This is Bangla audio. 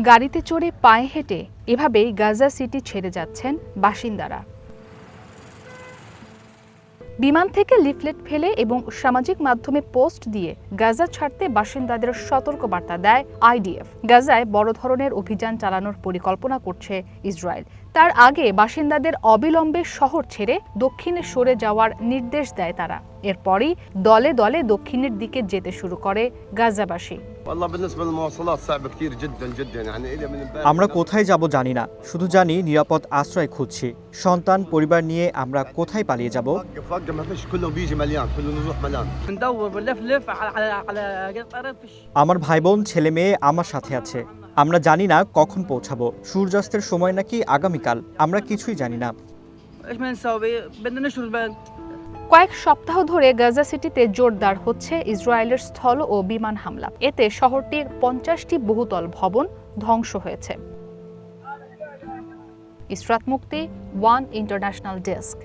গাড়িতে চড়ে পায়ে হেঁটে এভাবেই গাজা সিটি ছেড়ে যাচ্ছেন বাসিন্দারা। বিমান থেকে লিফলেট ফেলে এবং সামাজিক মাধ্যমে পোস্ট দিয়ে গাজা ছাড়তে বাসিন্দাদের সতর্কবার্তা দেয় আইডিএফ। গাজায় বড় ধরনের অভিযান চালানোর পরিকল্পনা করছে ইসরায়েল। তার আগে বাসিন্দাদের অবিলম্বে শহর ছেড়ে দক্ষিণে সরে যাওয়ার নির্দেশ দেয় তারা। এরপরই দলে দলে দক্ষিণের দিকে যেতে শুরু করে গাজাবাসী। আমরা কোথায় যাব জানি না, শুধু জানি নিরাপদ আশ্রয় খুঁজছি। সন্তান পরিবার নিয়ে আমরা কোথায় পালিয়ে যাব? আমার ভাই বোন ছেলে মেয়ে আমার সাথে আছে। আমরা জানি না কখন পৌঁছাবো। সূর্যাস্তের সময় নাকি আগামীকাল, আমরা কিছুই জানি না। কয়েক সপ্তাহ ধরে গাজা সিটিতে জোরদার হচ্ছে ইসরায়েলের স্থল ও বিমান হামলা। এতে শহরটির 50টি বহুতল ভবন ধ্বংস হয়েছে। ইসরাত মুক্তি, ওয়ান ইন্টারন্যাশনাল ডেস্ক।